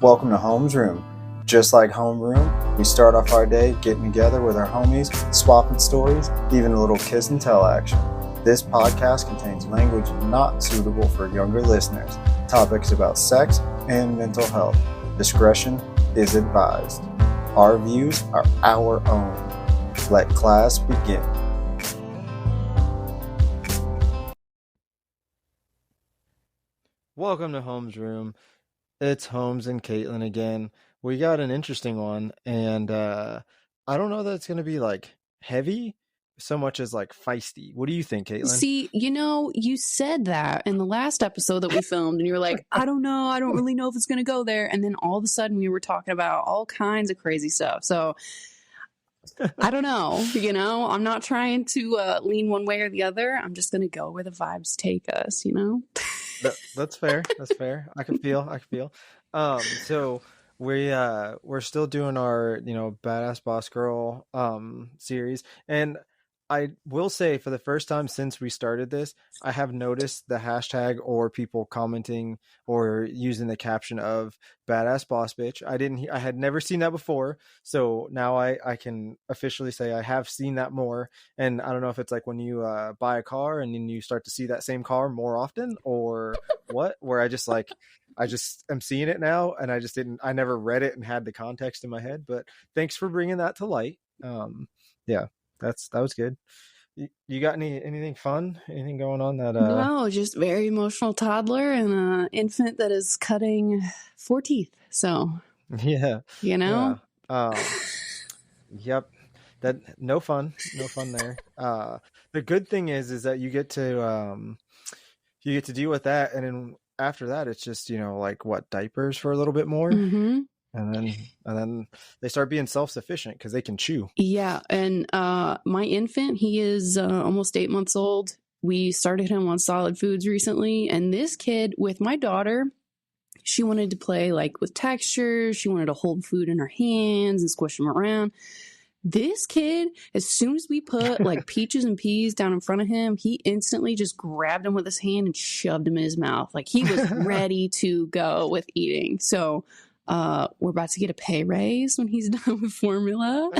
Welcome to Home's Room. Just like Homeroom, we start off our day getting together with our homies, swapping stories, even a little kiss and tell action. This podcast contains language not suitable for younger listeners, topics about sex and mental health. Discretion is advised. Our views are our own. Let class begin. Welcome to Holmes' Room. It's Holmes and Caitlin again. We got an interesting one, and I don't know that it's going to be like heavy so much as like feisty. What do you think, Caitlin? See, you said that in the last episode that we filmed, and you were like, I don't know. I don't really know if it's going to go there. And then all of a sudden we were talking about all kinds of crazy stuff. So I don't know. I'm not trying to lean one way or the other. I'm just going to go where the vibes take us, That's fair. That's fair. I can feel. So we're still doing our, Badass Boss Girl series. And I will say, for the first time since we started this, I have noticed the hashtag or people commenting or using the caption of Badass Boss Bitch. I had never seen that before. So now I can officially say I have seen that more. And I don't know if it's like when you buy a car and then you start to see that same car more often, or what, where I just am seeing it now, and I never read it and had the context in my head. But thanks for bringing that to light. Yeah. That was good. You got anything fun? Anything going on that? No, just very emotional toddler and an infant that is cutting 4 teeth. So yeah, Yeah. Yep. That no fun there. The good thing is that you get to deal with that, and then after that, it's just diapers for a little bit more. Mm-hmm. And then they start being self-sufficient because they can chew. Yeah. And my infant, he is almost 8 months old. We started him on solid foods recently. And this kid, with my daughter, she wanted to play with textures. She wanted to hold food in her hands and squish them around. This kid, as soon as we put peaches and peas down in front of him, he instantly just grabbed them with his hand and shoved them in his mouth. He was ready to go with eating. So we're about to get a pay raise when he's done with formula.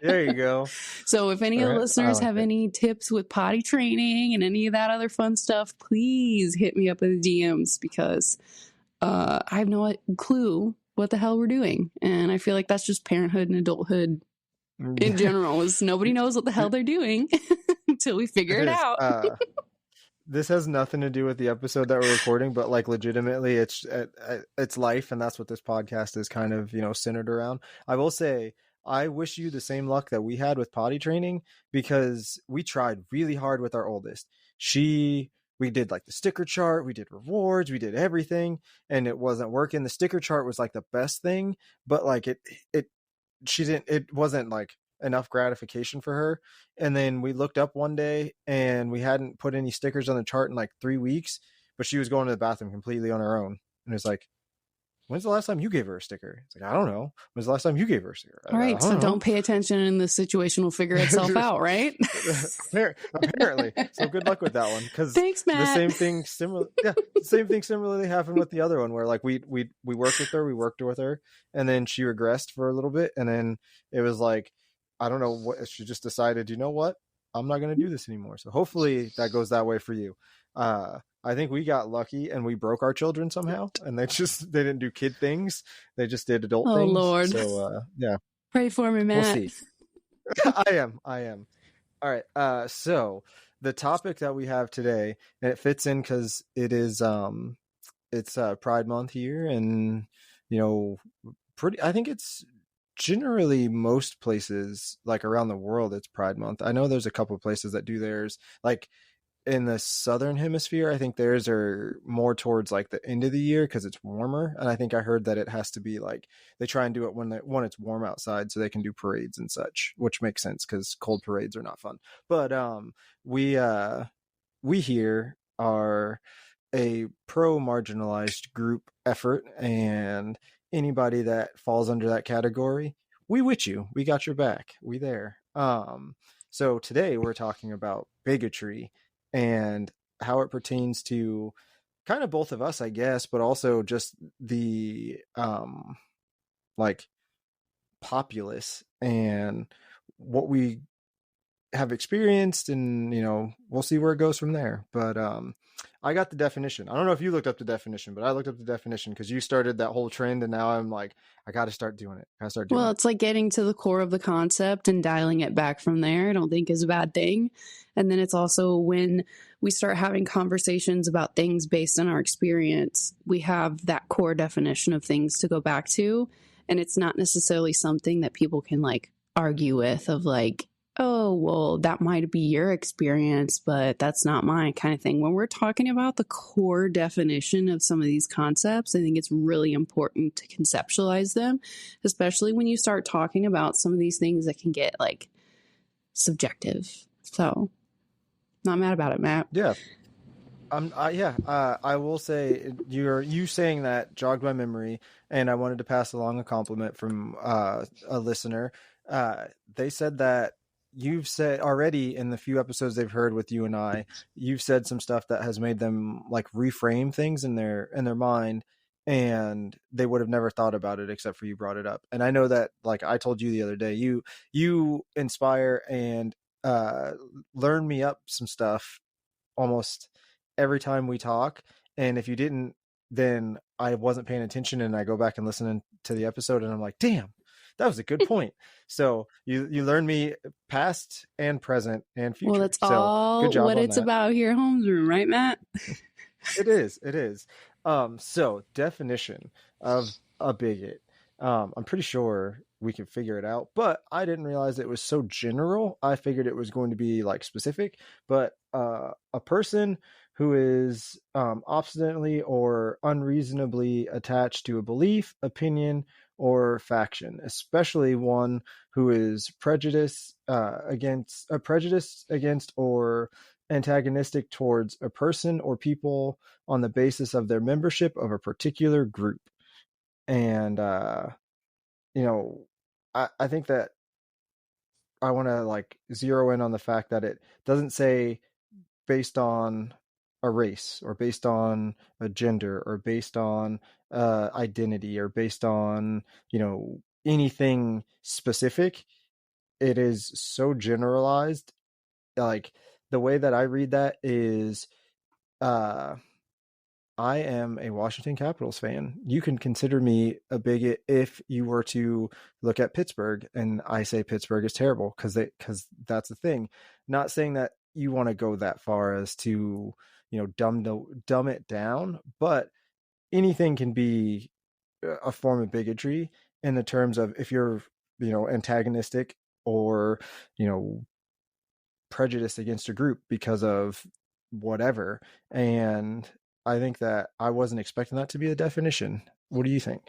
There you go. So if any of the listeners have any tips with potty training and any of that other fun stuff, please hit me up in the DMs, because I have no clue what the hell we're doing. And I feel like that's just parenthood and adulthood in general, is nobody knows what the hell they're doing until we figure it out. This has nothing to do with the episode that we're recording, but legitimately it's life. And that's what this podcast is kind of, centered around. I will say, I wish you the same luck that we had with potty training, because we tried really hard with our oldest. We did the sticker chart, we did rewards, we did everything, and it wasn't working. The sticker chart was the best thing, but it wasn't enough gratification for her. And then we looked up one day and we hadn't put any stickers on the chart in 3 weeks, but she was going to the bathroom completely on her own. And it's when's the last time you gave her a sticker? It's I don't know. When's the last time you gave her a sticker? All right. So don't pay attention, and the situation will figure itself out, right? Apparently. So good luck with that one. Thanks, Matt. The same thing similarly happened with the other one, where we worked with her, and then she regressed for a little bit. And then it was I don't know what, she just decided, you know what? I'm not going to do this anymore. So hopefully that goes that way for you. I think we got lucky and we broke our children somehow, and they didn't do kid things. They just did adult things. Oh, Lord. So, yeah. Pray for me, Matt. We'll see. I am. All right. So the topic that we have today, and it fits in because it is, it's Pride Month here, and, I think it's generally most places around the world, it's Pride Month. I know there's a couple of places that do theirs, in the southern hemisphere. I think theirs are more towards the end of the year because it's warmer, and I think I heard that it has to be they try and do it when it's warm outside so they can do parades and such, which makes sense because cold parades are not fun. But we here are a pro marginalized group effort, and anybody that falls under that category, we with you. We got your back. We there. So today we're talking about bigotry and how it pertains to kind of both of us, I guess, but also just the like populace and what we have experienced, and we'll see where it goes from there. But I got the definition. I don't know if you looked up the definition, but I looked up the definition because you started that whole trend, and now I'm like, I got to start doing it. Well, it's like getting to the core of the concept and dialing it back from there. I don't think is a bad thing. And then it's also when we start having conversations about things based on our experience, we have that core definition of things to go back to. And it's not necessarily something that people can like argue with of like, oh, well, that might be your experience, but that's not mine kind of thing. When we're talking about the core definition of some of these concepts, I think it's really important to conceptualize them, especially when you start talking about some of these things that can get like subjective. So not mad about it, Matt. Yeah. I will say you saying that jogged my memory, and I wanted to pass along a compliment from a listener. They said that you've said already in the few episodes they've heard with you and I, you've said some stuff that has made them like reframe things in their mind, and they would have never thought about it except for you brought it up. And I know that, like I told you the other day, you inspire and learn me up some stuff almost every time we talk. And if you didn't, then I wasn't paying attention, and I go back and listen to the episode, and I'm like, damn, that was a good point. So you learn me past and present and future. Well, that's so, all good job what on it's that. about here, Holmes Room, right, Matt? It is. So definition of a bigot. I'm pretty sure we can figure it out, but I didn't realize it was so general. I figured it was going to be like specific, but a person who is obstinately or unreasonably attached to a belief, opinion, or faction, especially one who is prejudiced against or antagonistic towards a person or people on the basis of their membership of a particular group. And I think that I want to like zero in on the fact that it doesn't say based on a race or based on a gender or based on identity or based on anything specific. It is so generalized. Like the way that I read that is I am a Washington Capitals fan. You can consider me a bigot if you were to look at Pittsburgh and I say Pittsburgh is terrible because that's the thing. Not saying that you want to go that far as to dumb it down, but anything can be a form of bigotry in the terms of if you're antagonistic or prejudiced against a group because of whatever. And I think that I wasn't expecting that to be the definition. What do you think?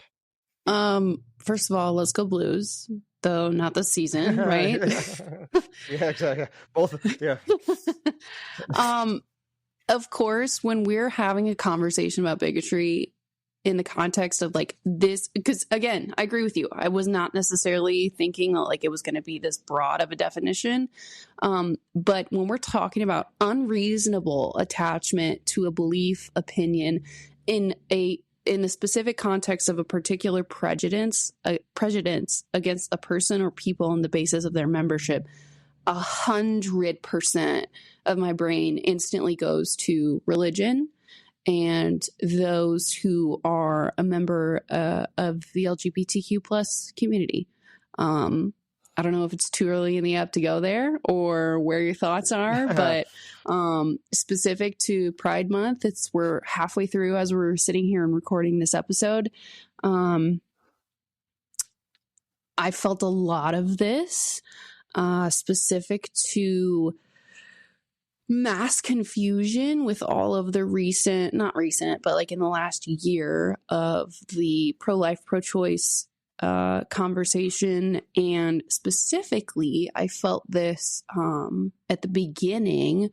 First of all, let's go Blues, though not the season, right? Yeah, exactly. Both, yeah. Of course, when we're having a conversation about bigotry in the context of like this, because again, I agree with you. I was not necessarily thinking like it was going to be this broad of a definition. But when we're talking about unreasonable attachment to a belief, opinion in the specific context of a particular prejudice against a person or people on the basis of their membership, 100% of my brain instantly goes to religion and those who are a member of the LGBTQ plus community. I don't know if it's too early in the app to go there or where your thoughts are, but specific to Pride Month, we're halfway through as we're sitting here and recording this episode. I felt a lot of this specific to mass confusion with all of the not recent, but like in the last year of the pro-life, pro-choice conversation. And specifically, I felt this at the beginning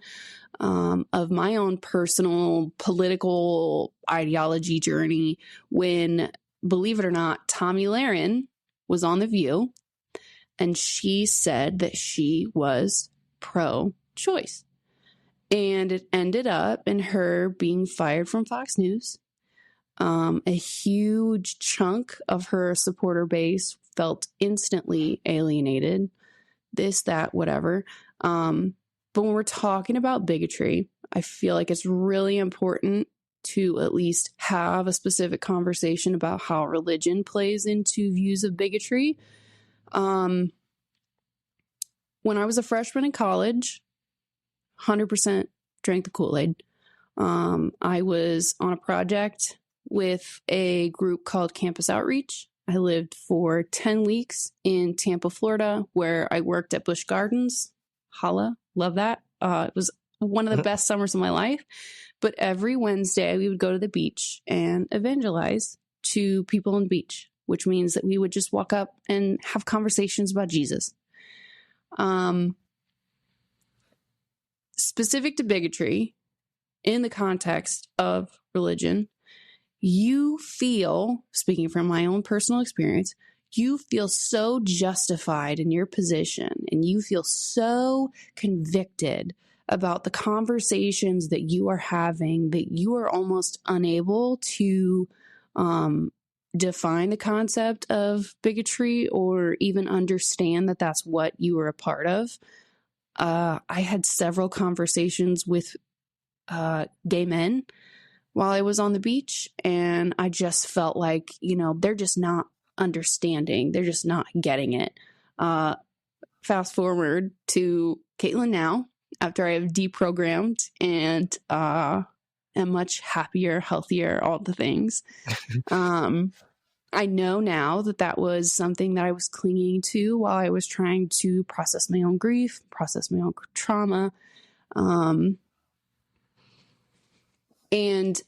of my own personal political ideology journey when, believe it or not, Tomi Lahren was on The View and she said that she was pro-choice. And it ended up in her being fired from Fox News. A huge chunk of her supporter base felt instantly alienated. This, that, whatever. But when we're talking about bigotry, I feel like it's really important to at least have a specific conversation about how religion plays into views of bigotry. When I was a freshman in college, 100% drank the Kool-Aid. I was on a project with a group called Campus Outreach. I lived for 10 weeks in Tampa, Florida, where I worked at Busch Gardens. Holla, love that. It was one of the best summers of my life. But every Wednesday, we would go to the beach and evangelize to people on the beach, which means that we would just walk up and have conversations about Jesus. Specific to bigotry, in the context of religion, you feel, speaking from my own personal experience, you feel so justified in your position and you feel so convicted about the conversations that you are having that you are almost unable to define the concept of bigotry or even understand that that's what you are a part of. I had several conversations with gay men while I was on the beach, and I just felt like, they're just not understanding. They're just not getting it. Fast forward to Caitlin now, after I have deprogrammed and am much happier, healthier, all the things. I know now that was something that I was clinging to while I was trying to process my own grief, process my own trauma. And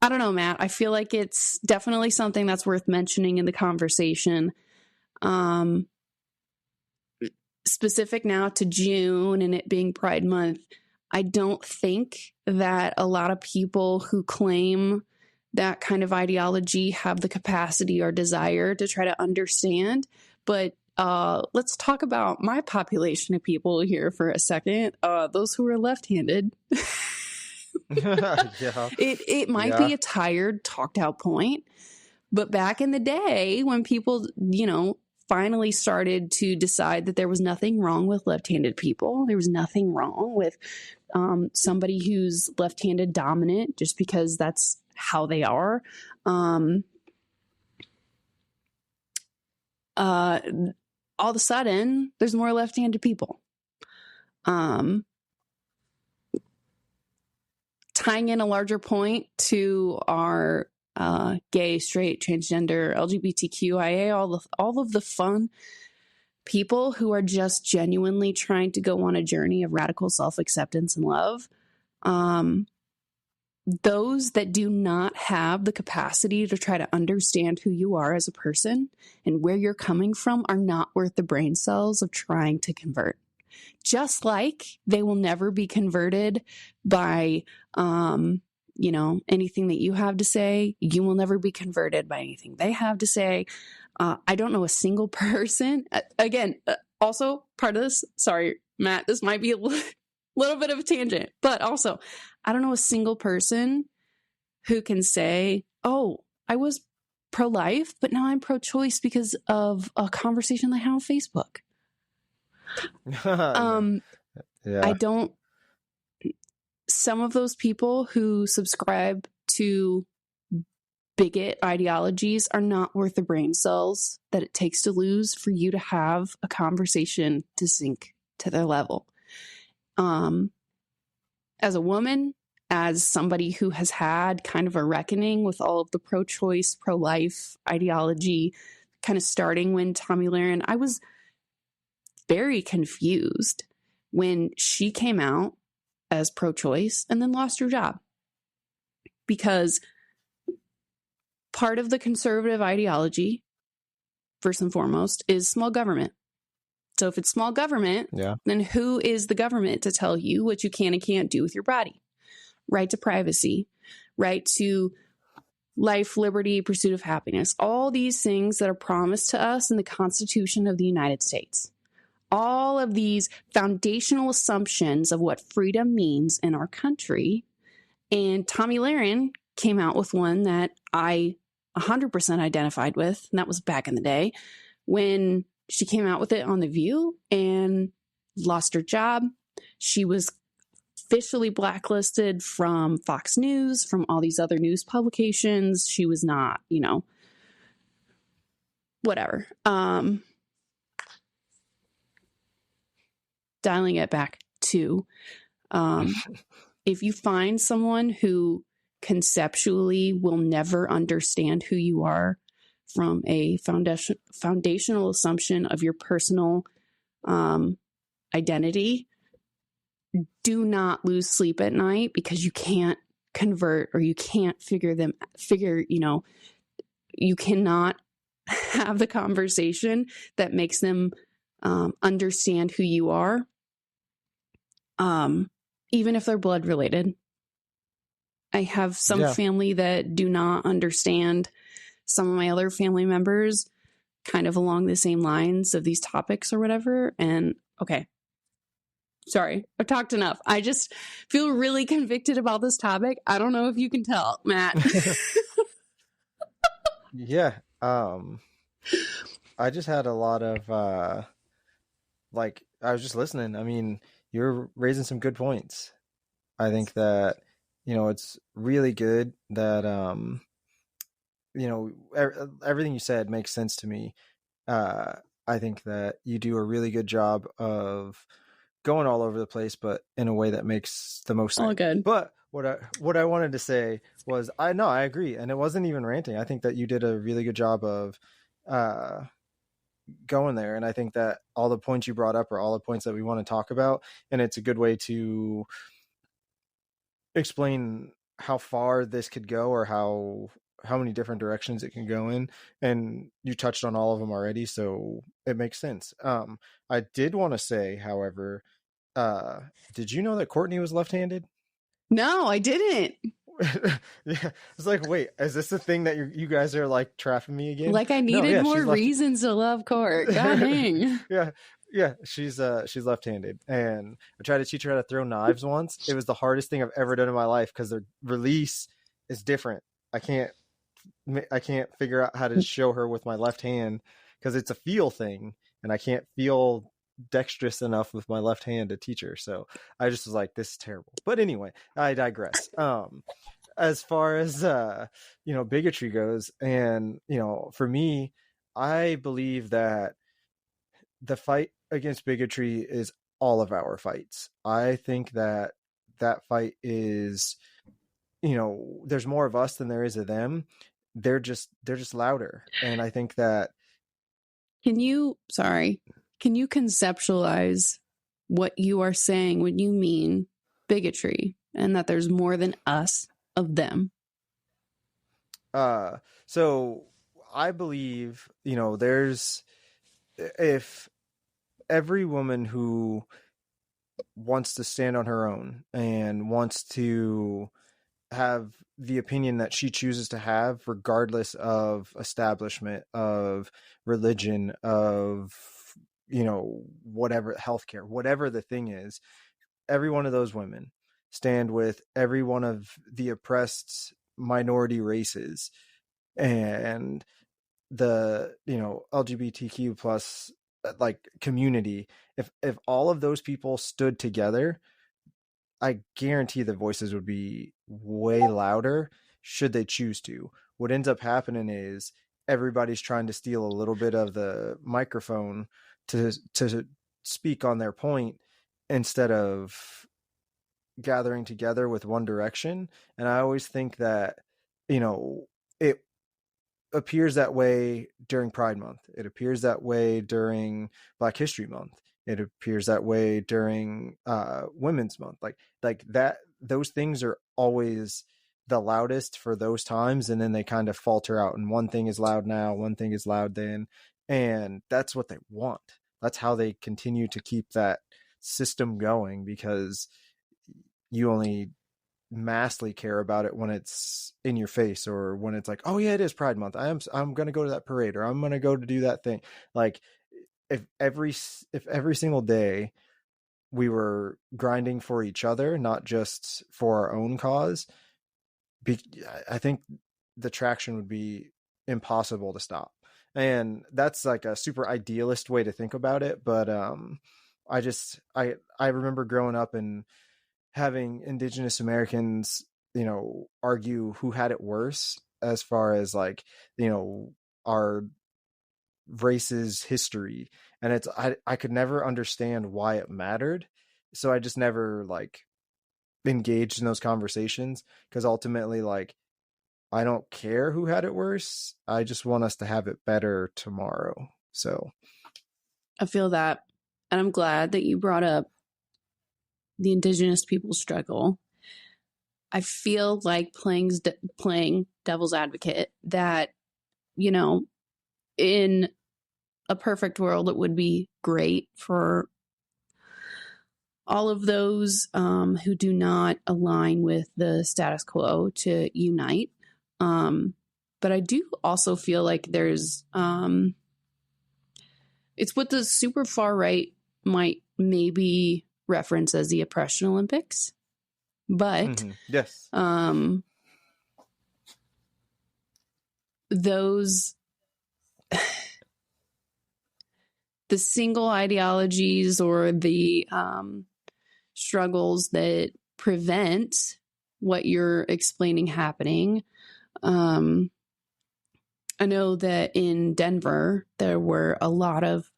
I don't know, Matt, I feel like it's definitely something that's worth mentioning in the conversation. Specific now to June and it being Pride Month, I don't think that a lot of people who claim that kind of ideology have the capacity or desire to try to understand. But let's talk about my population of people here for a second. Those who are left-handed. Yeah. It might be a tired, talked out point, but back in the day when people, finally started to decide that there was nothing wrong with left-handed people, there was nothing wrong with somebody who's left-handed dominant just because that's how they are. All of a sudden, there's more left-handed people. Tying in a larger point to our gay, straight, transgender, LGBTQIA, all of the fun people who are just genuinely trying to go on a journey of radical self-acceptance and love. Those that do not have the capacity to try to understand who you are as a person and where you're coming from are not worth the brain cells of trying to convert. Just like they will never be converted by, anything that you have to say. You will never be converted by anything they have to say. I don't know a single person. Again, also part of this, sorry, Matt, this might be a little bit of a tangent, but also I don't know a single person who can say, oh, I was pro-life, but now I'm pro-choice because of a conversation I had on Facebook. Yeah. I don't. Some of those people who subscribe to bigot ideologies are not worth the brain cells that it takes to lose for you to have a conversation to sink to their level. As a woman, as somebody who has had kind of a reckoning with all of the pro-choice, pro-life ideology, kind of starting when Tomi Lahren, I was very confused when she came out as pro-choice and then lost her job. Because part of the conservative ideology, first and foremost, is small government. So if it's small government, then who is the government to tell you what you can and can't do with your body? Right to privacy, right to life, liberty, pursuit of happiness. All these things that are promised to us in the Constitution of the United States all of these foundational assumptions of what freedom means in our country. And Tommy Lahren came out with one that I 100% identified with, and that was back in the day when she came out with it on The View and lost her job. She was officially blacklisted from Fox News, from all these other news publications. She was not, whatever. Dialing it back to, if you find someone who conceptually will never understand who you are from a foundational assumption of your personal identity, do not lose sleep at night because you can't convert or you can't you cannot have the conversation that makes them understand who you are, even if they're blood related. I have some family that do not understand some of my other family members kind of along the same lines of these topics or whatever. And okay, sorry, I've talked enough. I just feel really convicted about this topic. I don't know if you can tell, Matt. Yeah. I just had a lot of, I was just listening. I mean, you're raising some good points. I think that, it's really good that, everything you said makes sense to me. I think that you do a really good job of going all over the place, but in a way that makes the most sense. All good. But what I wanted to say was, I agree. And it wasn't even ranting. I think that you did a really good job of, going there. And I think that all the points you brought up are all the points that we want to talk about. And it's a good way to explain how far this could go or how many different directions it can go in. And you touched on all of them already, so it makes sense. I did want to say, however, did you know that Courtney was left-handed? No, I didn't. Yeah, it's like, wait, is this the thing that you guys are like trapping me again? Like I needed more reasons to love Court. God dang. Yeah, she's left-handed, and I tried to teach her how to throw knives once. It was the hardest thing I've ever done in my life because their release is different. I can't figure out how to show her with my left hand because it's a feel thing, and I can't feel dexterous enough with my left hand to teach her. So I just was like, this is terrible. But anyway, I digress. As far as bigotry goes, and for me, I believe that the fight against bigotry is all of our fights. I think that fight is, there's more of us than there is of them. They're just louder. And I think that Can you conceptualize what you are saying when you mean bigotry and that there's more than us of them? So I believe, if every woman who wants to stand on her own and wants to have the opinion that she chooses to have, regardless of establishment, of religion, of, whatever, healthcare, whatever the thing is, every one of those women stand with every one of the oppressed minority races and the, LGBTQ plus community. If all of those people stood together, I guarantee the voices would be way louder should they choose to. What ends up happening is everybody's trying to steal a little bit of the microphone to speak on their point instead of gathering together with one direction. And I always think that, it appears that way during Pride Month. It appears that way during Black History Month. It appears that way during Women's Month. Like that, those things are always the loudest for those times, and then they kind of falter out. And one thing is loud now, one thing is loud then, and that's what they want. That's how they continue to keep that system going, because you only massively care about it when it's in your face, or when it's like, oh yeah, it is Pride Month, I'm going to go to that parade, or I'm going to go to do that thing. Like, if every single day we were grinding for each other, not just for our own cause, I think the traction would be impossible to stop. And that's like a super idealist way to think about it, but I remember growing up and having Indigenous Americans, argue who had it worse as far as like, our race's history. And I could never understand why it mattered. So I just never like engaged in those conversations, because ultimately, like, I don't care who had it worse. I just want us to have it better tomorrow. So I feel that. And I'm glad that you brought up the Indigenous people's struggle. I feel like playing devil's advocate that, in a perfect world, it would be great for all of those who do not align with the status quo to unite. But I do also feel like there's it's what the super far right might maybe reference as the oppression Olympics. But yes, those the single ideologies or the struggles that prevent what you're explaining happening. I know that in Denver, there were a lot of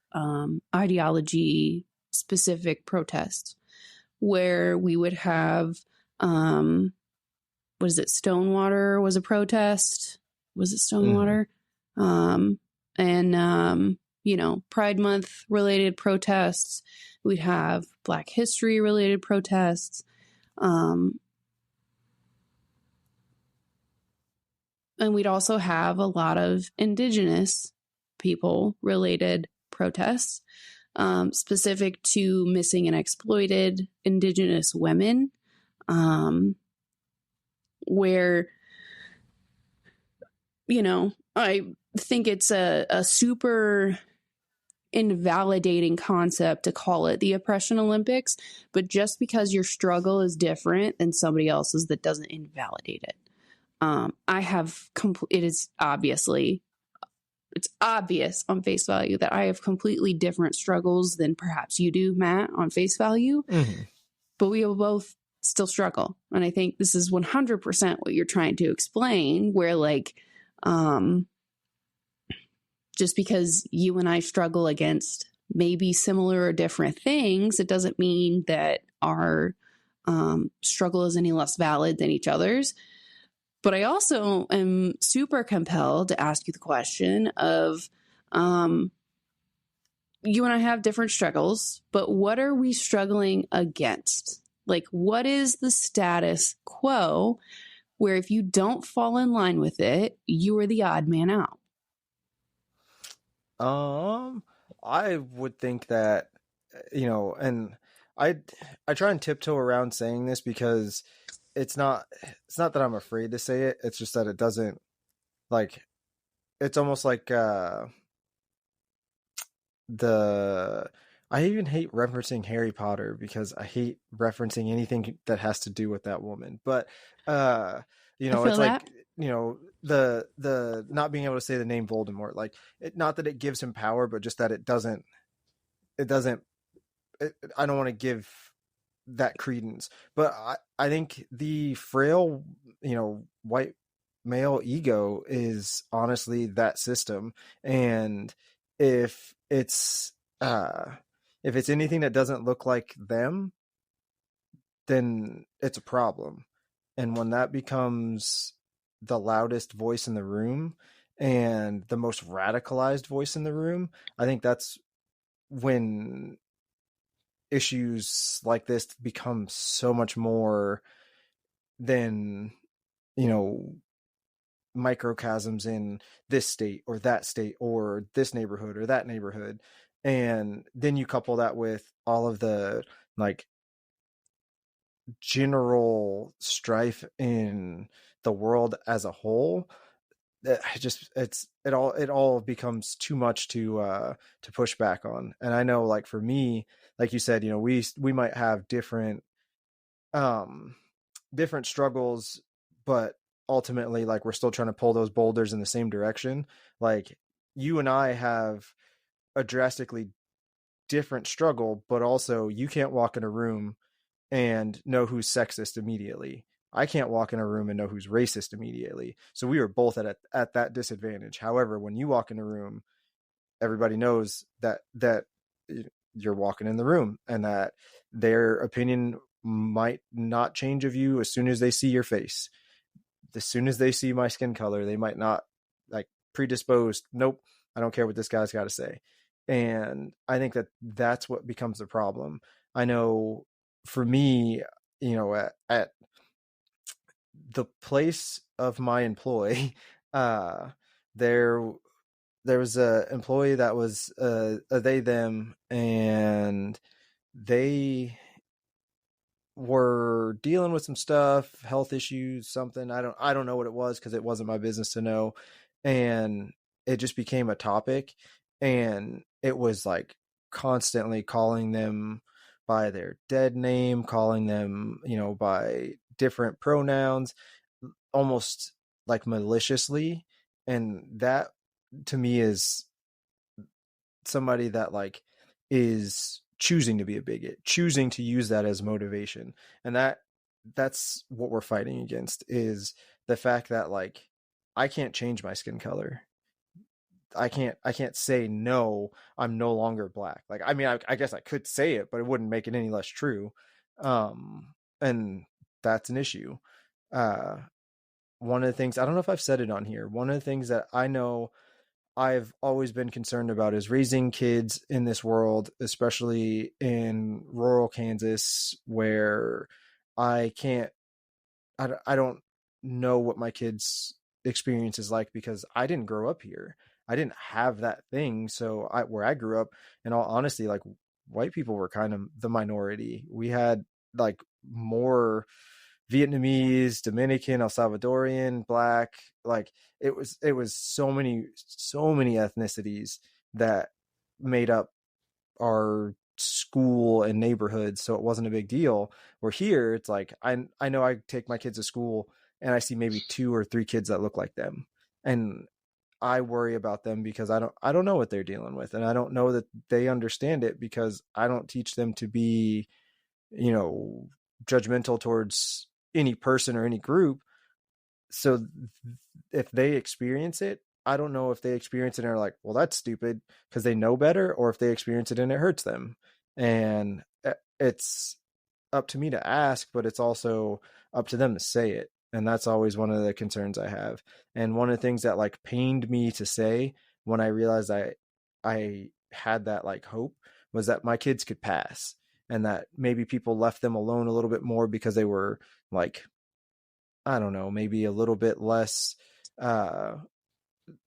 ideology specific protests where we would have, what is it? Stonewater was a protest. Was it Stonewater? And Pride Month related protests. We'd have Black History related protests. And we'd also have a lot of Indigenous people related protests, specific to missing and exploited Indigenous women, where, I think it's a super invalidating concept to call it the oppression Olympics, but just because your struggle is different than somebody else's, that doesn't invalidate it. It's obvious on face value that I have completely different struggles than perhaps you do, Matt, on face value, but we will both still struggle. And I think this is 100% what you're trying to explain, where like, just because you and I struggle against maybe similar or different things, it doesn't mean that our struggle is any less valid than each other's. But I also am super compelled to ask you the question of, you and I have different struggles, but what are we struggling against? Like, what is the status quo where if you don't fall in line with it, you are the odd man out? I would think that, and I try and tiptoe around saying this because it's not that I'm afraid to say it. It's just that it doesn't, like, it's almost like I even hate referencing Harry Potter because I hate referencing anything that has to do with that woman. But it's like, the not being able to say the name Voldemort, like, not that it gives him power, but just that it doesn't I don't want to give that credence. But I think the frail, white male ego is honestly that system. And if it's anything that doesn't look like them, then it's a problem. And when that becomes the loudest voice in the room and the most radicalized voice in the room, I think that's when issues like this become so much more than, microchasms in this state or that state or this neighborhood or that neighborhood. And then you couple that with all of the, like, general strife in the world as a whole, it all becomes too much to push back on. And I know, like, for me, like you said, we might have um different struggles, but ultimately, like, we're still trying to pull those boulders in the same direction. Like, you and I have a drastically different struggle, but also you can't walk in a room and know who's sexist immediately. I can't walk in a room and know who's racist immediately. So we were both at that disadvantage. However, when you walk in a room, everybody knows that you're walking in the room, and that their opinion might not change of you as soon as they see your face. As soon as they see my skin color, they might not, like, predisposed. Nope, I don't care what this guy's got to say. And I think that that's what becomes the problem. I know for me, at the place of my employ, there was a employee that was a they them, and they were dealing with some stuff, health issues, something. I don't know what it was, because it wasn't my business to know. And it just became a topic, and it was like constantly calling them by their dead name, calling them, by different pronouns, almost like maliciously. And that, to me, is somebody that, like, is choosing to be a bigot, choosing to use that as motivation. And that's what we're fighting against, is the fact that, like, I can't change my skin color. I can't say, no, I'm no longer black. Like, I mean, I guess I could say it, but it wouldn't make it any less true. And that's an issue. One of the things, I don't know if I've said it on here, one of the things that I know I've always been concerned about is raising kids in this world, especially in rural Kansas, where I can't, I don't know what my kids' experience is like, because I didn't grow up here. I didn't have that thing. So where I grew up, in all honesty, like, white people were kind of the minority. We had, like, more Vietnamese, Dominican, El Salvadorian, Black. Like, it was so many ethnicities that made up our school and neighborhoods, so it wasn't a big deal. Where here, it's like, I know I take my kids to school and I see maybe 2 or 3 kids that look like them, and I worry about them because I don't know what they're dealing with, and I don't know that they understand it, because I don't teach them to be, judgmental towards any person or any group. So if they experience it, I don't know if they experience it and are like, well, that's stupid, because they know better, or if they experience it and it hurts them. And it's up to me to ask, but it's also up to them to say it. And that's always one of the concerns I have. And one of the things that, like, pained me to say when I realized I had that, like, hope, was that my kids could pass, and that maybe people left them alone a little bit more because they were, like, I don't know, maybe a little bit less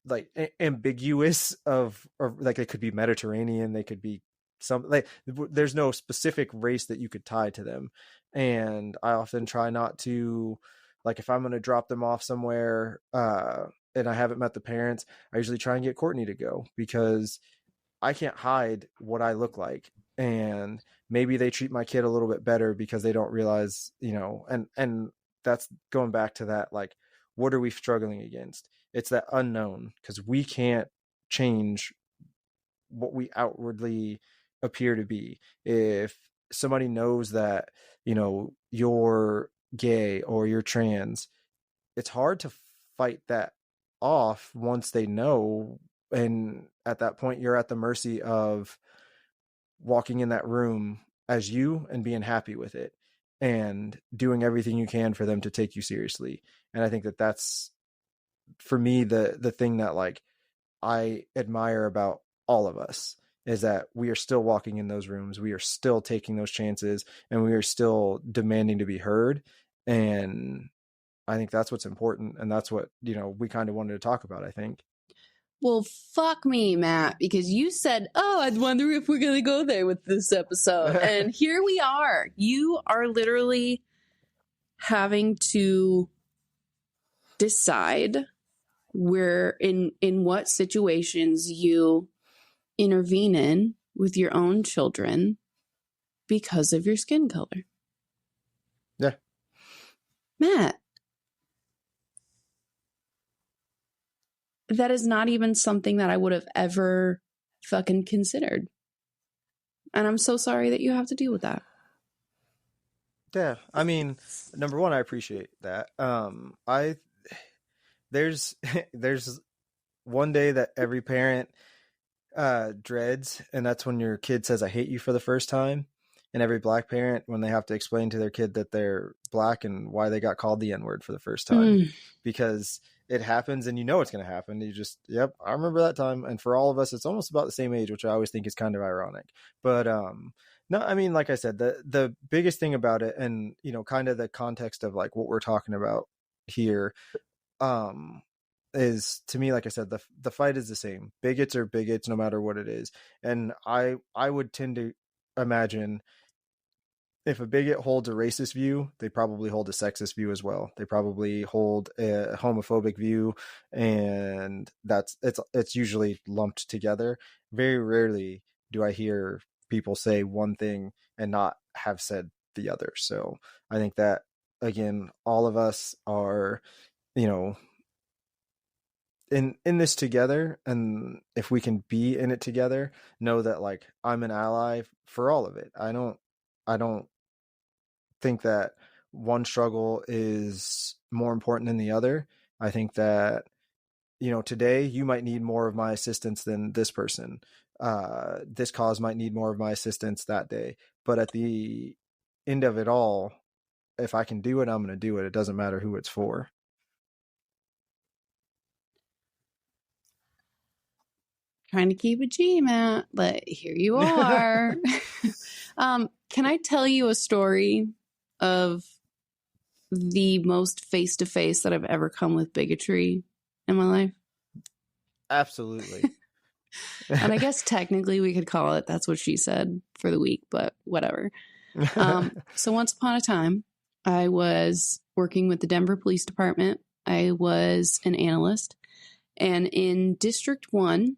like ambiguous of, or like, they could be Mediterranean, they could be some, like, there's no specific race that you could tie to them. And I often try not to, like, if I'm going to drop them off somewhere and I haven't met the parents, I usually try and get Courtney to go, because I can't hide what I look like. And maybe they treat my kid a little bit better because they don't realize, and that's going back to that, like, what are we struggling against? It's that unknown, because we can't change what we outwardly appear to be. If somebody knows that, you're gay or you're trans, it's hard to fight that off once they know. And at that point, you're at the mercy of walking in that room as you and being happy with it, and doing everything you can for them to take you seriously. And I think that that's, for me, the thing that, like, I admire about all of us, is that we are still walking in those rooms, we are still taking those chances, and we are still demanding to be heard. And I think that's what's important, and that's what, we kind of wanted to talk about, I think. Well, fuck me, Matt, because you said, oh, I'd wonder if we're going to go there with this episode. And here we are. You are literally having to decide where in what situations you intervene in with your own children because of your skin color. Yeah. Matt, that is not even something that I would have ever fucking considered. And I'm so sorry that you have to deal with that. Yeah. I mean, number one, I appreciate that. There's one day that every parent dreads, and that's when your kid says, "I hate you" for the first time. And every black parent, when they have to explain to their kid that they're black and why they got called the N-word for the first time, because it happens and you know it's going to happen. You just, yep, I remember that time. And for all of us, it's almost about the same age, which I always think is kind of ironic. But no, I mean, like I said, the biggest thing about it, and you know, kind of the context of like what we're talking about here, is, to me, like I said, the fight is the same. Bigots are bigots no matter what it is. And I would tend to imagine if a bigot holds a racist view, they probably hold a sexist view as well. They probably hold a homophobic view, and it's usually lumped together. Very rarely do I hear people say one thing and not have said the other. So I think that, again, all of us are, you know, in this together, and if we can be in it together, know that like I'm an ally for all of it. I don't think that one struggle is more important than the other. I think that, you know, today you might need more of my assistance than this person. This cause might need more of my assistance that day. But at the end of it all, if I can do it, I'm going to do it. It doesn't matter who it's for. Trying to keep it G, Matt, but here you are. Can I tell you a story of the most face-to-face that I've ever come with bigotry in my life? Absolutely. And I guess technically we could call it That's What She Said for the week, but whatever. So once upon a time, I was working with the Denver Police Department. I was an analyst. And in District 1,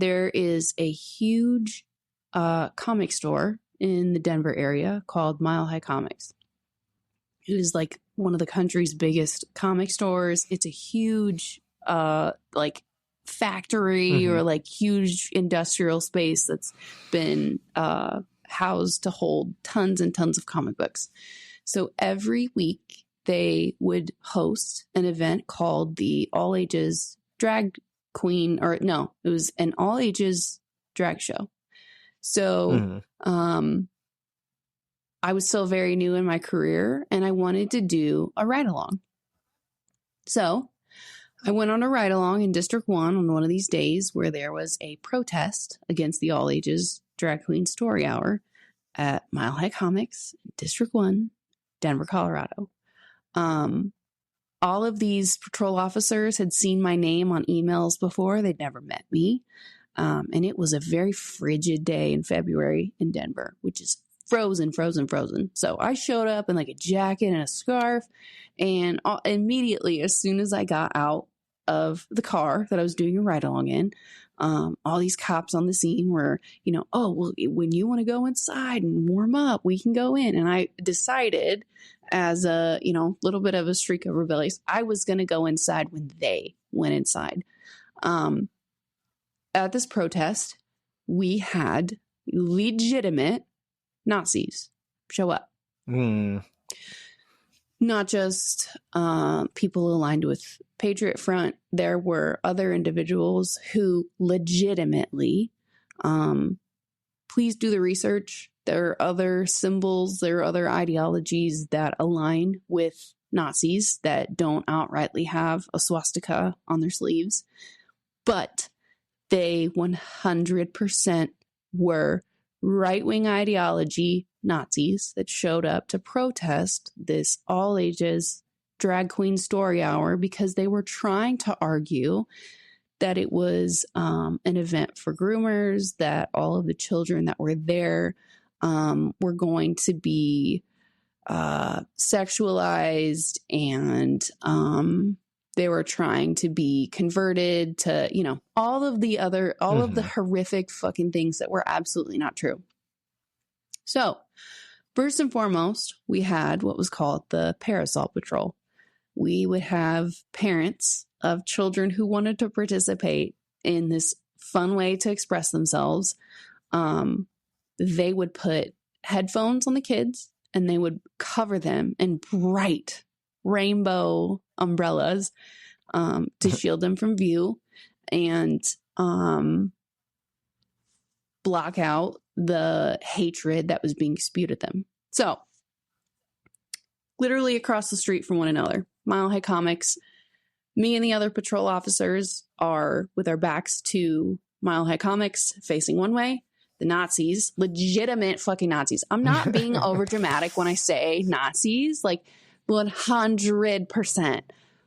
there is a huge comic store in the Denver area called Mile High Comics. It is like one of the country's biggest comic stores. It's a huge like factory or like huge industrial space that's been housed to hold tons and tons of comic books. So every week they would host an event called the All Ages Drag Queen, or no, it was an all ages drag show. So I was still very new in my career and I wanted to do a ride along. So I went on a ride along in District 1 on one of these days where there was a protest against the all ages drag queen story hour at Mile High Comics, District 1, Denver, Colorado. All of these patrol officers had seen my name on emails before. They'd never met me. And it was a very frigid day in February in Denver, which is frozen. So I showed up in like a jacket and a scarf. And immediately, as soon as I got out of the car that I was doing a ride along in, all these cops on the scene were, you know, oh, well, when you want to go inside and warm up, we can go in. And I decided, as a, you know, little bit of a streak of rebellion, I was going to go inside when they went inside. At this protest, we had legitimate Nazis show up. Not just people aligned with Patriot Front. There were other individuals who legitimately, please do the research. There are other symbols, there are other ideologies that align with Nazis that don't outrightly have a swastika on their sleeves. But they 100% were right-wing ideology Nazis that showed up to protest this all-ages drag queen story hour because they were trying to argue that it was an event for groomers, that all of the children that were there were going to be sexualized, and they were trying to be converted to, you know, all of the horrific fucking things that were absolutely not true. So first and foremost, we had what was called the Parasol Patrol. We would have parents of children who wanted to participate in this fun way to express themselves. They would put headphones on the kids and they would cover them in bright rainbow umbrellas to shield them from view and block out the hatred that was being spewed at them. So, literally across the street from one another, Mile High Comics, me and the other patrol officers are with our backs to Mile High Comics, facing one way. The Nazis, legitimate fucking Nazis. I'm not being over dramatic when I say Nazis, like 100%.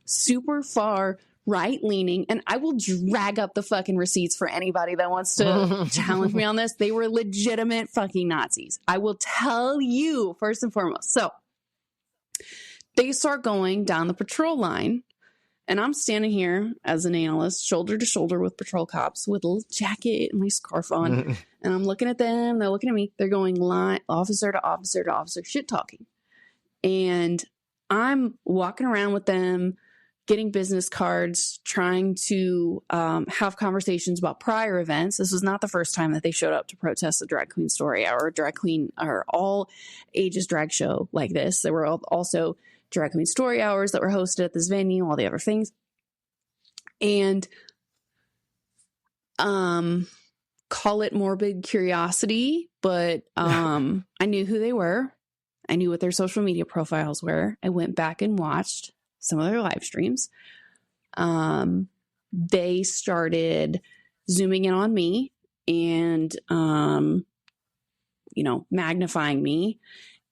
Super far right leaning. And I will drag up the fucking receipts for anybody that wants to challenge me on this. They were legitimate fucking Nazis. I will tell you first and foremost. So they start going down the patrol line. And I'm standing here as an analyst, shoulder to shoulder with patrol cops with a little jacket and my scarf on. And I'm looking at them. They're looking at me. They're going line, officer to officer to officer, shit talking. And I'm walking around with them, getting business cards, trying to have conversations about prior events. This was not the first time that they showed up to protest the Drag Queen Story Hour, drag queen, or all ages drag show like this. There were also Drag Queen Story Hours that were hosted at this venue, all the other things. And call it morbid curiosity, but I knew who they were. I knew what their social media profiles were. I went back and watched some of their live streams. They started zooming in on me and, magnifying me.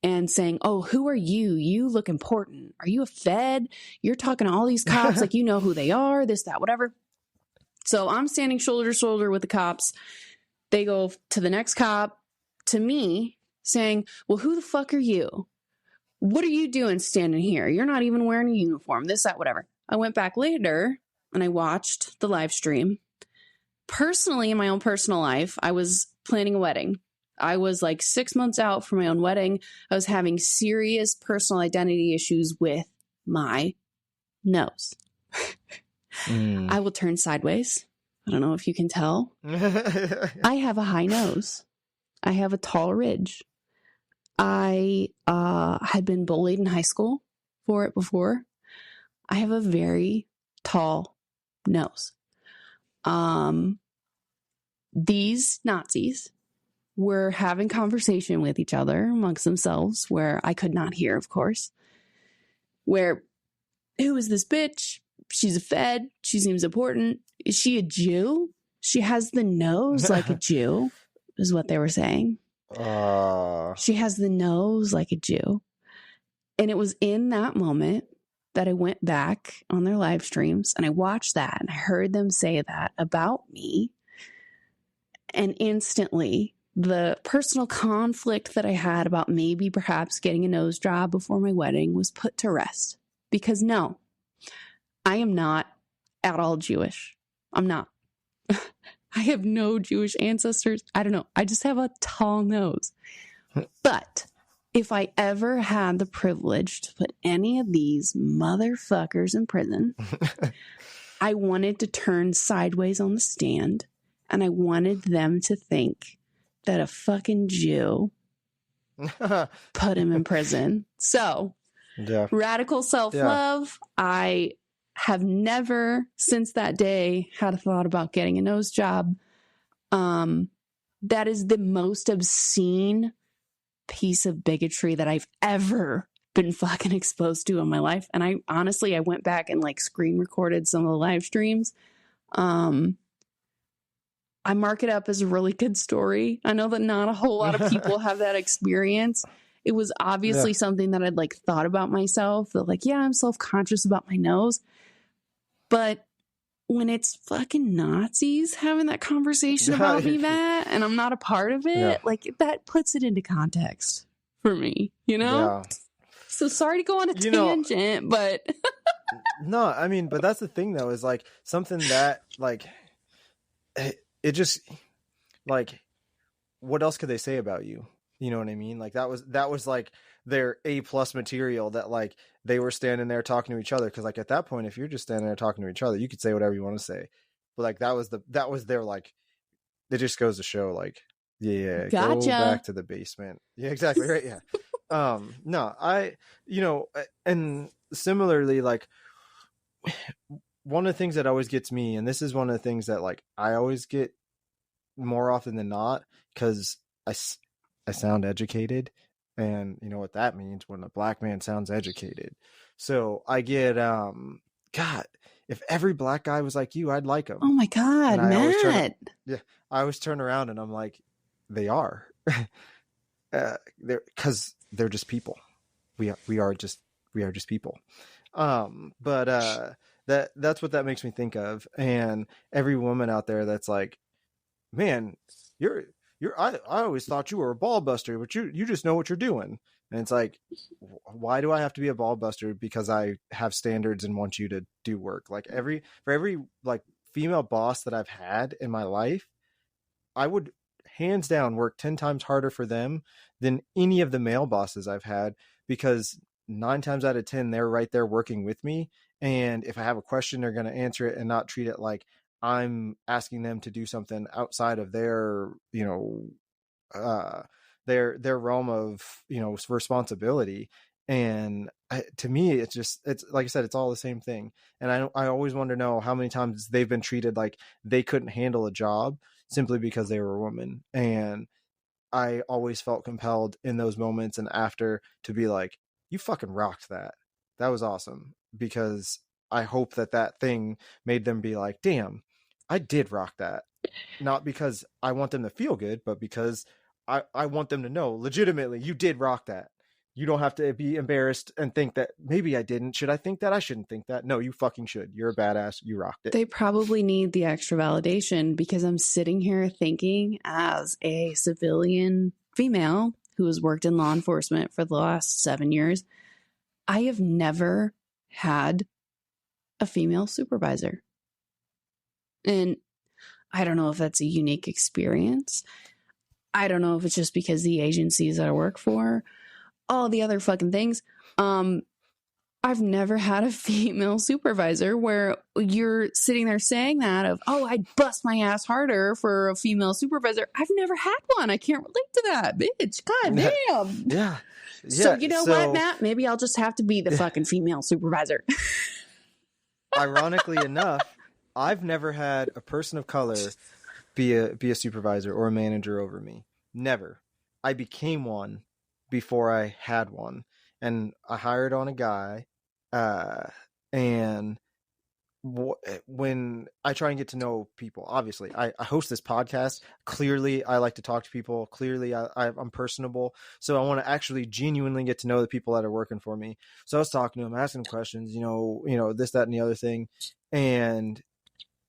And saying, oh, who are you? You look important. Are you a Fed? You're talking to all these cops like you know who they are, this, that, whatever. So I'm standing shoulder to shoulder with the cops. They go to the next cop, to me, saying, well, who the fuck are you? What are you doing standing here? You're not even wearing a uniform, this, that, whatever. I went back later and I watched the live stream. Personally, in my own personal life, I was planning a wedding. I was like 6 months out from my own wedding. I was having serious personal identity issues with my nose. I will turn sideways. I don't know if you can tell. I have a high nose. I have a tall ridge. I had been bullied in high school for it before. I have a very tall nose. These Nazis were having conversation with each other amongst themselves where I could not hear, of course, where, who is this bitch? She's a Fed. She seems important. Is she a Jew? She has the nose like a Jew, is what they were saying. She has the nose like a Jew. And it was in that moment that I went back on their live streams and I watched that and I heard them say that about me. And instantly, the personal conflict that I had about maybe perhaps getting a nose job before my wedding was put to rest. Because no, I am not at all Jewish. I'm not. I have no Jewish ancestors. I don't know. I just have a tall nose. But if I ever had the privilege to put any of these motherfuckers in prison, I wanted to turn sideways on the stand and I wanted them to think that a fucking Jew put him in prison. So, radical self-love. I have never, since that day, had a thought about getting a nose job. That is the most obscene piece of bigotry that I've ever been fucking exposed to in my life. And I honestly went back and like screen recorded some of the live streams. I mark it up as a really good story. I know that not a whole lot of people have that experience. It was obviously something that I'd like thought about myself, that like, I'm self-conscious about my nose. But when it's fucking Nazis having that conversation about me, Matt, and I'm not a part of it, like that puts it into context for me, you know? So sorry to go on a tangent, but No, I mean, but that's the thing though, is like something that like it just like what else could they say about you? You know what I mean? Like that was like their A+ material that like they were standing there talking to each other. Cause like at that point, if you're just standing there talking to each other, you could say whatever you want to say. But like that was their like, it just goes to show like, yeah, go Gotcha. back to the basement. Yeah, exactly. Right. Yeah. No, and similarly, like one of the things that always gets me, and this is one of the things that like I always get more often than not, because I sound educated, and you know what that means when a black man sounds educated. So I get God, if every black guy was like you, I'd like him. Oh my God, And I always Matt. I always turn around and I'm like, they are, because they're just people. We are just people. But that's what that makes me think of. And every woman out there that's like, man, I always thought you were a ball buster, but you just know what you're doing. And it's like, why do I have to be a ball buster? Because I have standards and want you to do work. Like for every like female boss that I've had in my life, I would hands down work 10 times harder for them than any of the male bosses I've had, because 9 times out of 10, they're right there working with me. And if I have a question, they're going to answer it and not treat it like I'm asking them to do something outside of their, their realm of, responsibility. And to me, it's like I said, it's all the same thing. And I always want to know how many times they've been treated like they couldn't handle a job simply because they were a woman. And I always felt compelled in those moments and after to be like, you fucking rocked that. That was awesome. Because I hope that thing made them be like, damn, I did rock that. Not because I want them to feel good, but because I want them to know legitimately you did rock that. You don't have to be embarrassed and think that maybe I didn't. Should I think that? I shouldn't think that. No, you fucking should. You're a badass. You rocked it. They probably need the extra validation, because I'm sitting here thinking, as a civilian female who has worked in law enforcement for the last 7 years, I have never had a female supervisor. And I don't know if that's a unique experience. I don't know if it's just because the agencies that I work for, all the other fucking things. I've never had a female supervisor where you're sitting there saying that of, oh, I'd bust my ass harder for a female supervisor. I've never had one. I can't relate to that, bitch. God damn. Yeah. So you know what, Matt? Maybe I'll just have to be the fucking female supervisor. Ironically enough, I've never had a person of color be a supervisor or a manager over me. Never. I became one before I had one. And I hired on a guy. And when I try and get to know people, obviously I host this podcast. Clearly I like to talk to people. Clearly I'm personable. So I want to actually genuinely get to know the people that are working for me. So I was talking to them, asking them questions, this, that, and the other thing. And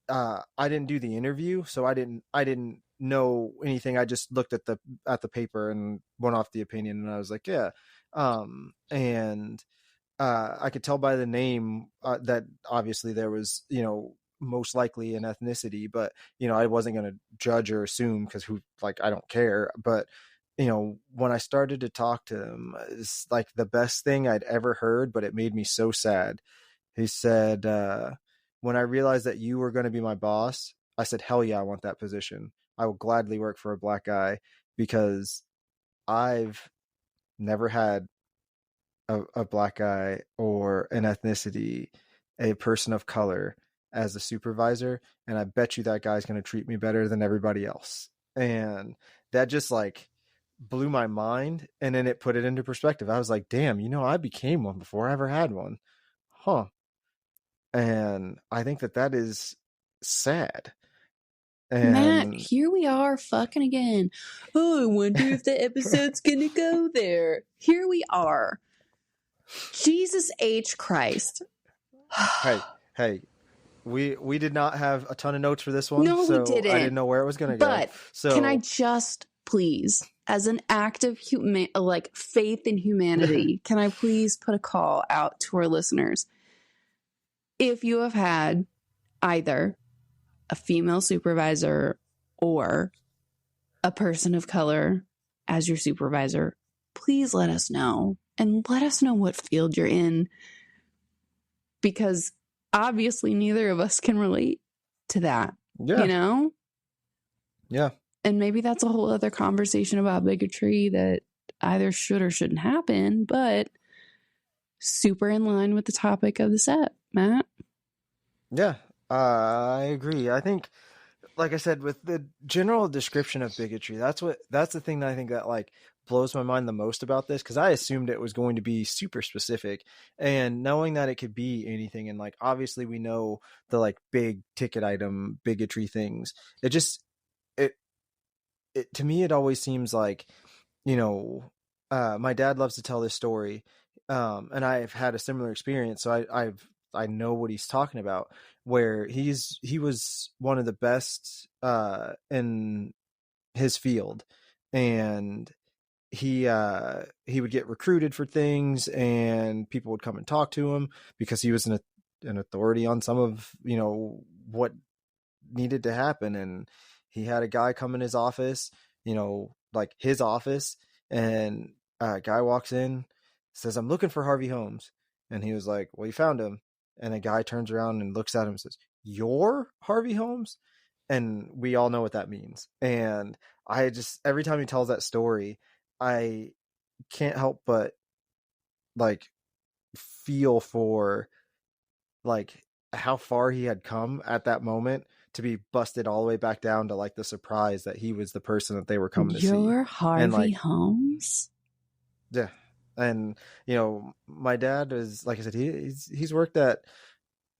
I didn't do the interview, so I didn't know anything. I just looked at the paper and went off the opinion, and I was like, yeah. And I could tell by the name that obviously there was, most likely an ethnicity, but I wasn't going to judge or assume, because I don't care. But when I started to talk to him, it's like the best thing I'd ever heard, but it made me so sad. He said, when I realized that you were going to be my boss, I said, hell yeah, I want that position. I will gladly work for a black guy, because I've never had a black guy or an ethnicity, a person of color as a supervisor. And I bet you that guy's going to treat me better than everybody else. And that just like blew my mind. And then it put it into perspective. I was like, damn, I became one before I ever had one. Huh. And I think that is sad. And Matt, here we are fucking again. Oh, I wonder if the episode's gonna go there. Here we are. Jesus H. Christ. Hey, we did not have a ton of notes for this one. No, so we didn't. I didn't know where it was going to go. But can I just please, as an act of faith in humanity, can I please put a call out to our listeners? if you have had either a female supervisor or a person of color as your supervisor, please let us know, and let us know what field you're in, because obviously neither of us can relate to that, Yeah. you know? Yeah. And maybe that's a whole other conversation about bigotry that either should or shouldn't happen, but super in line with the topic of the set, Matt. Yeah. I agree. I think, like I said, with the general description of bigotry, that's the thing that I think that like blows my mind the most about this, because I assumed it was going to be super specific, and knowing that it could be anything, and like obviously we know the like big ticket item bigotry things. It just it it to me it always seems like, you know, my dad loves to tell this story, and I've had a similar experience, so I know what he's talking about, where he was one of the best in his field, and he would get recruited for things, and people would come and talk to him because he was an authority on some of, you know, what needed to happen. And he had a guy come in his office, you know, like his office, and a guy walks in, says, "I'm looking for Harvey Holmes." And he was like, "Well, you found him." And a guy turns around and looks at him and says, "You're Harvey Holmes?" And we all know what that means. And I just, every time he tells that story, I can't help but like feel for like how far he had come at that moment to be busted all the way back down to like the surprise that he was the person that they were coming to see. You're Harvey And like, Holmes? yeah. And you know, my dad is, like I said, he's worked at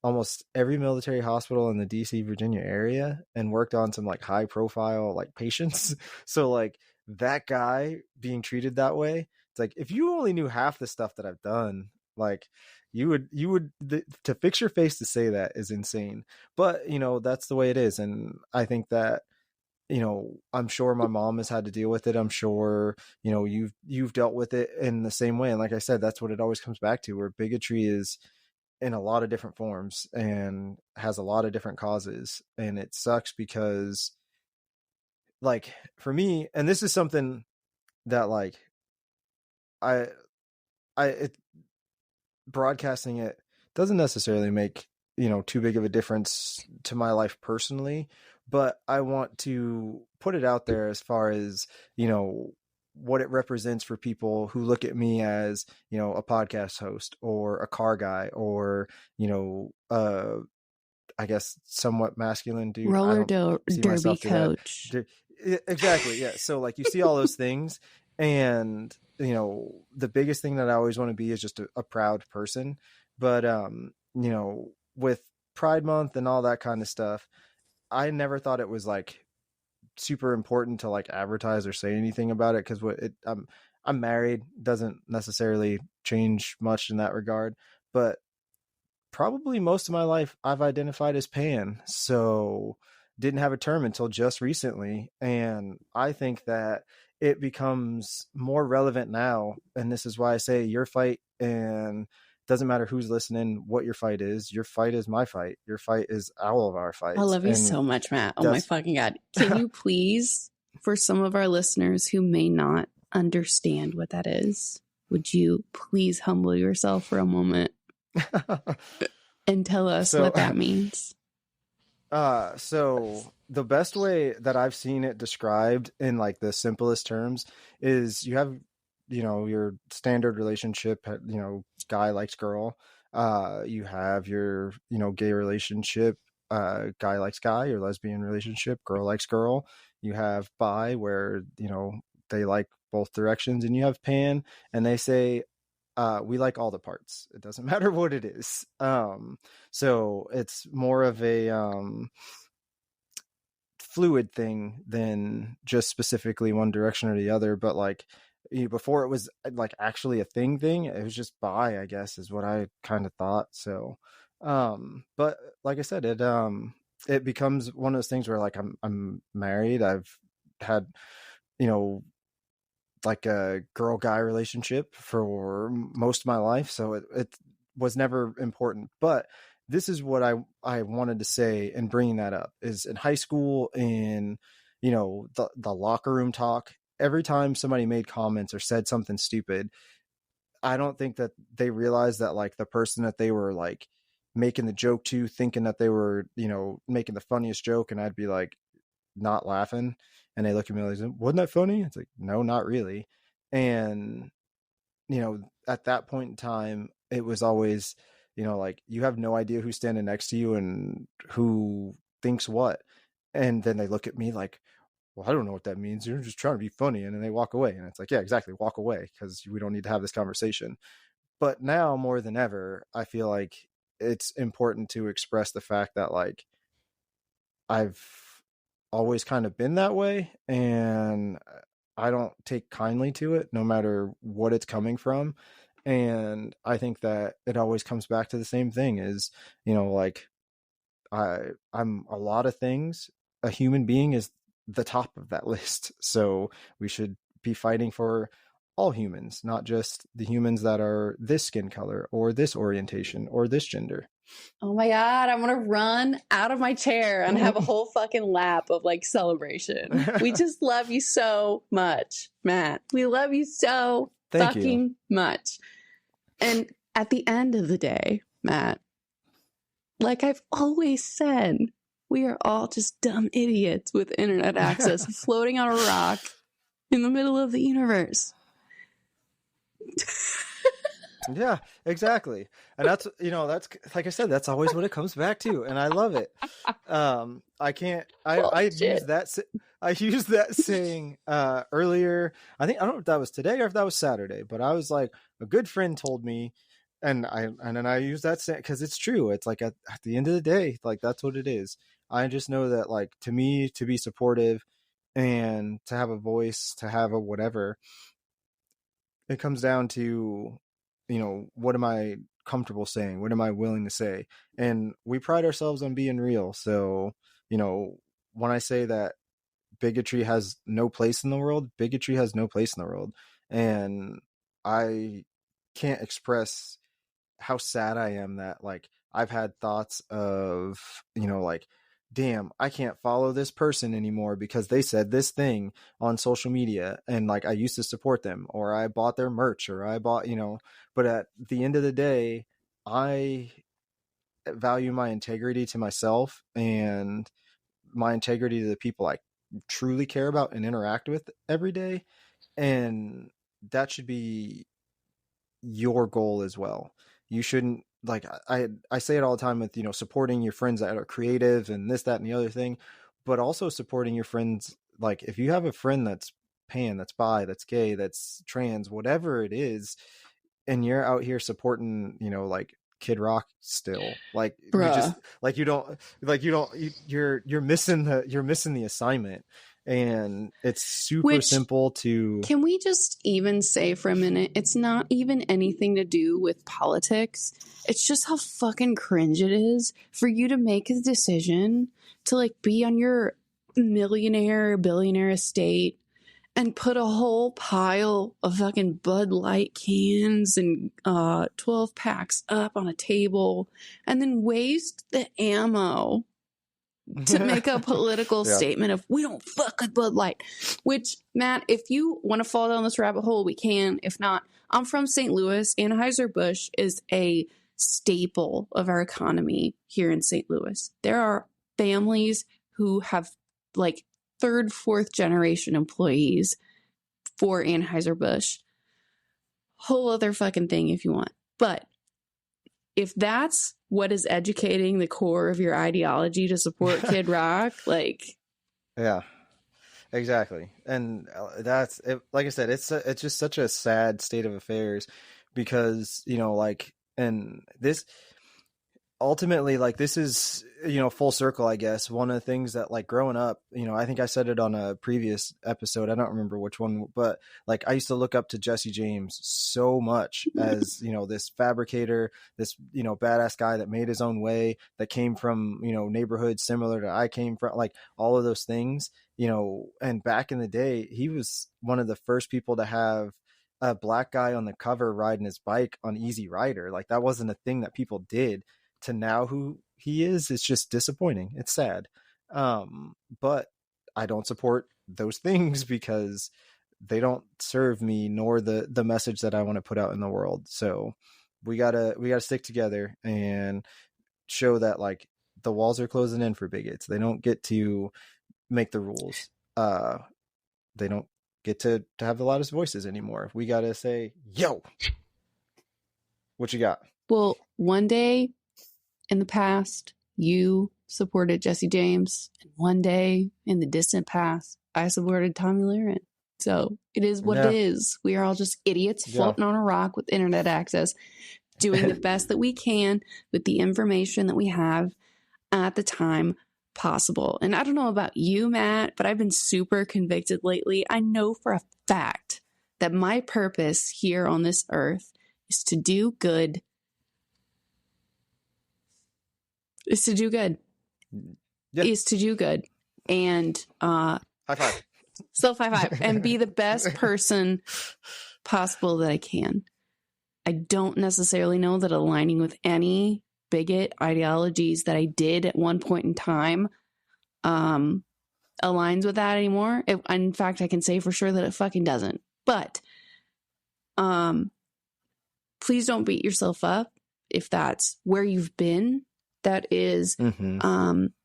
almost every military hospital in the DC Virginia area and worked on some like high profile like patients. So like that guy being treated that way, it's like, if you only knew half the stuff that I've done, like to fix your face to say that is insane. But you know, that's the way it is. And I think that, you know, I'm sure my mom has had to deal with it. I'm sure, you know, you've dealt with it in the same way. And like I said, that's what it always comes back to, where bigotry is in a lot of different forms and has a lot of different causes. And it sucks because, like, for me, and this is something that like I it broadcasting it doesn't necessarily make, you know, too big of a difference to my life personally, but I want to put it out there as far as, you know, what it represents for people who look at me as, you know, a podcast host or a car guy or, you know, I guess somewhat masculine dude. I Roller don't see derby myself to coach. that. Exactly. Yeah. So like you see all those things, and you know, the biggest thing that I always want to be is just a proud person. But you know, with Pride Month and all that kind of stuff, I never thought it was like super important to like advertise or say anything about it, because I'm married, doesn't necessarily change much in that regard. But probably most of my life I've identified as pan, so didn't have a term until just recently. And I think that it becomes more relevant now, and this is why I say your fight, and doesn't matter who's listening what your fight is my fight, your fight is all of our fights. I love you And so much, Matt. Oh my fucking God. Can you please, for some of our listeners who may not understand what that is, would you please humble yourself for a moment and tell us what that means? So the best way that I've seen it described in like the simplest terms is, you have, you know, your standard relationship, you know, guy likes girl. You have your, you know, gay relationship, guy likes guy, or lesbian relationship, girl likes girl. You have bi, where, you know, they like both directions. And you have pan, and they say, we like all the parts. It doesn't matter what it is. So it's more of a fluid thing than just specifically one direction or the other. But like, before it was like actually a thing, it was just bi, I guess, is what I kind of thought. So, but like I said, it becomes one of those things where like I'm married. I've had, you know, like a girl guy relationship for most of my life, so it was never important. But this is what I wanted to say in bringing that up is in high school, in, you know, the locker room talk, every time somebody made comments or said something stupid, I don't think that they realized that like the person that they were like making the joke to, thinking that they were, you know, making the funniest joke, and I'd be like not laughing, and they look at me like, wasn't that funny? It's like, no, not really. And, you know, at that point in time, it was always, you know, like, you have no idea who's standing next to you and who thinks what. And then they look at me like, well, I don't know what that means. You're just trying to be funny. And then they walk away. And it's like, yeah, exactly. Walk away, because we don't need to have this conversation. But now more than ever, I feel like it's important to express the fact that like I've always kind of been that way, and I don't take kindly to it no matter what it's coming from. And I think that it always comes back to the same thing is, you know, like I'm a lot of things. A human being is the top of that list. So we should be fighting for all humans, not just the humans that are this skin color or this orientation or this gender. Oh my God, I'm going to run out of my chair and have a whole fucking lap of like celebration. We just love you so much, Matt. We love you so Thank fucking you. much. And at the end of the day, Matt, like I've always said, we are all just dumb idiots with internet access floating on a rock in the middle of the universe. Yeah, exactly. And that's, you know, that's, like I said, that's always what it comes back to. And I love it. I used that saying earlier. I don't know if that was today or if that was Saturday, but I was like, a good friend told me, and then I use that saying because it's true. It's like at the end of the day, like that's what it is. I just know that, like, to me, to be supportive and to have a voice, to have a whatever, it comes down to, you know, what am I comfortable saying? What am I willing to say? And we pride ourselves on being real. So, you know, when I say that bigotry has no place in the world, bigotry has no place in the world. And I can't express how sad I am that, like, I've had thoughts of, you know, like, damn, I can't follow this person anymore because they said this thing on social media, and like I used to support them, or I bought their merch, or I bought, you know, but at the end of the day, I value my integrity to myself and my integrity to the people I truly care about and interact with every day. And that should be your goal as well. You shouldn't, like, I say it all the time with, you know, supporting your friends that are creative and this, that, and the other thing, but also supporting your friends. Like, if you have a friend that's pan, that's bi, that's gay, that's trans, whatever it is, and you're out here supporting, you know, like Kid Rock still, like, Bruh. you just, like, you're missing the assignment. And it's super simple to. Can we just even say for a minute, it's not even anything to do with politics. It's just how fucking cringe it is for you to make a decision to like be on your millionaire, billionaire estate and put a whole pile of fucking Bud Light cans and 12 packs up on a table and then waste the ammo to make a political statement of we don't fuck with Bud Light. Which, Matt, if you want to fall down this rabbit hole, we can. If not, I'm from St. Louis. Anheuser-Busch is a staple of our economy here in St. Louis. There are families who have like third, fourth generation employees for Anheuser-Busch. Whole other fucking thing if you want. But if that's what is educating the core of your ideology to support Kid Rock, like, yeah, exactly. And that's it, like I said, it's just such a sad state of affairs because, you know, like, and this ultimately, like, this is, you know, full circle, I guess. One of the things that, like, growing up, you know, I think I said it on a previous episode, I don't remember which one, but like, I used to look up to Jesse James so much as, you know, this fabricator, this, you know, badass guy that made his own way, that came from, you know, neighborhoods similar to I came from, like, all of those things, you know. And back in the day, he was one of the first people to have a black guy on the cover riding his bike on Easy Rider. Like, that wasn't a thing that people did. to now who he is, it's just disappointing. It's sad. But I don't support those things because they don't serve me nor the message that I want to put out in the world. So we gotta stick together and show that like the walls are closing in for bigots. They don't get to make the rules. They don't get to have the loudest voices anymore. We gotta say, yo, what you got? Well, one day in the past, you supported Jesse James, and one day in the distant past, I supported Tommy Lahren. So it is what it is. We are all just idiots floating on a rock with internet access, doing the best that we can with the information that we have at the time possible. And I don't know about you, Matt, but I've been super convicted lately. I know for a fact that my purpose here on this earth is to do good. Is to do good. Yep. Is to do good. And High five. Self high five. And be the best person possible that I can. I don't necessarily know that aligning with any bigot ideologies that I did at one point in time aligns with that anymore. In fact, I can say for sure that it fucking doesn't. But please don't beat yourself up if that's where you've been. That is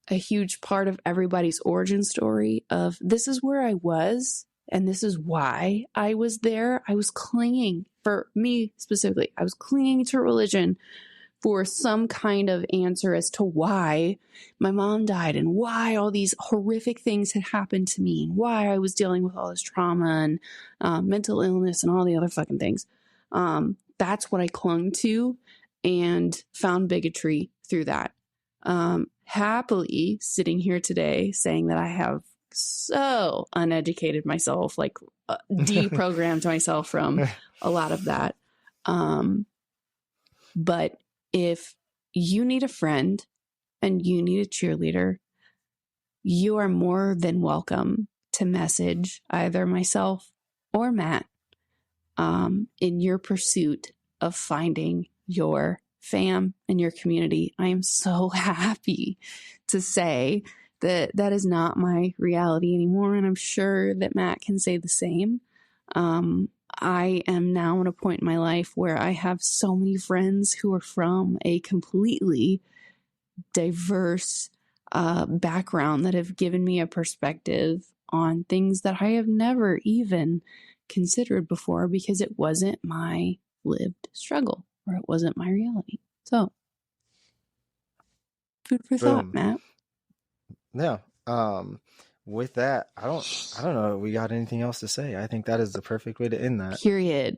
a huge part of everybody's origin story of this is where I was and this is why I was there. I was clinging, for me specifically, I was clinging to religion for some kind of answer as to why my mom died and why all these horrific things had happened to me and why I was dealing with all this trauma and mental illness and all the other fucking things. That's what I clung to and found bigotry through that. Happily sitting here today saying that I have so uneducated myself, like deprogrammed myself from a lot of that. But if you need a friend and you need a cheerleader, you are more than welcome to message either myself or Matt in your pursuit of finding your fam and your community. I am so happy to say that that is not my reality anymore. And I'm sure that Matt can say the same. I am now at a point in my life where I have so many friends who are from a completely diverse background that have given me a perspective on things that I have never even considered before because it wasn't my lived struggle or it wasn't my reality. So, food for thought, Matt. Yeah. With that, I don't know if we got anything else to say. I think that is the perfect way to end that. Period.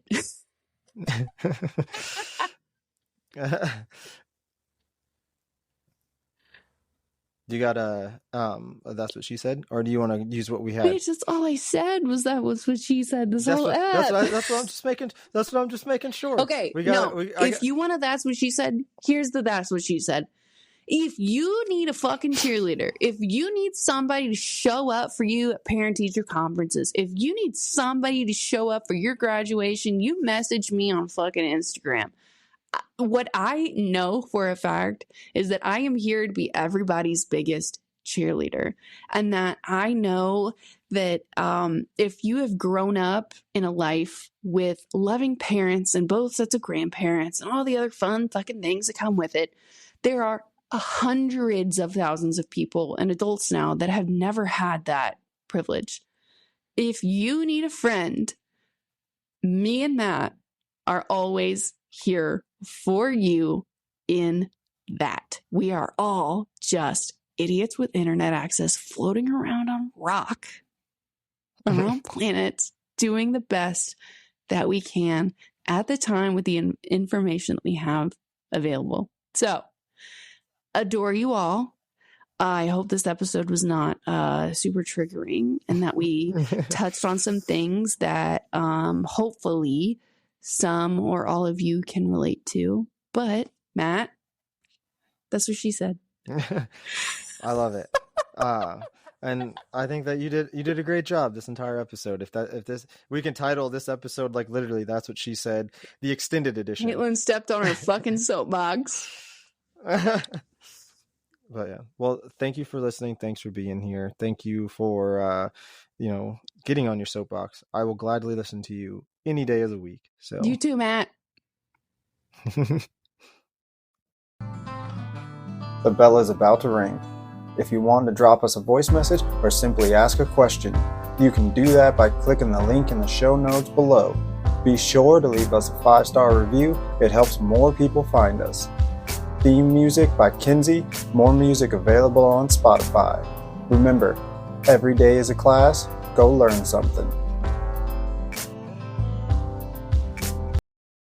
You got that's what she said, or do you want to use what we had? Bitch, that's all I said was that was what she said. That's what I'm just making. That's what I'm just making sure. Okay, if you want to, that's what she said. Here's the that's what she said. If you need a fucking cheerleader, if you need somebody to show up for you at parent-teacher conferences, if you need somebody to show up for your graduation, you message me on fucking Instagram. What I know for a fact is that I am here to be everybody's biggest cheerleader. And that I know that if you have grown up in a life with loving parents and both sets of grandparents and all the other fun fucking things that come with it, there are hundreds of thousands of people and adults now that have never had that privilege. If you need a friend, me and Matt are always here for you in that. We are all just idiots with internet access floating around on rock around planets doing the best that we can at the time with the information that we have available. So, adore you all. I hope this episode was not super triggering and that we touched on some things that hopefully some or all of you can relate to. But Matt, that's what she said. I love it. And I think that you did a great job this entire episode. If this we can title this episode like literally that's what she said, the extended edition. Caitlin stepped on her fucking soapbox. But yeah, well, thank you for listening. Thanks for being here. Thank you for getting on your soapbox. I will gladly listen to you any day of the week. So You too, Matt. The bell is about to ring. If you want to drop us a voice message or simply ask a question, you can do that by clicking the link in the show notes below. Be sure to leave us a 5-star review. It helps more people find us. Theme music by Kinsey. More music available on Spotify. Remember, every day is a class. Go learn something.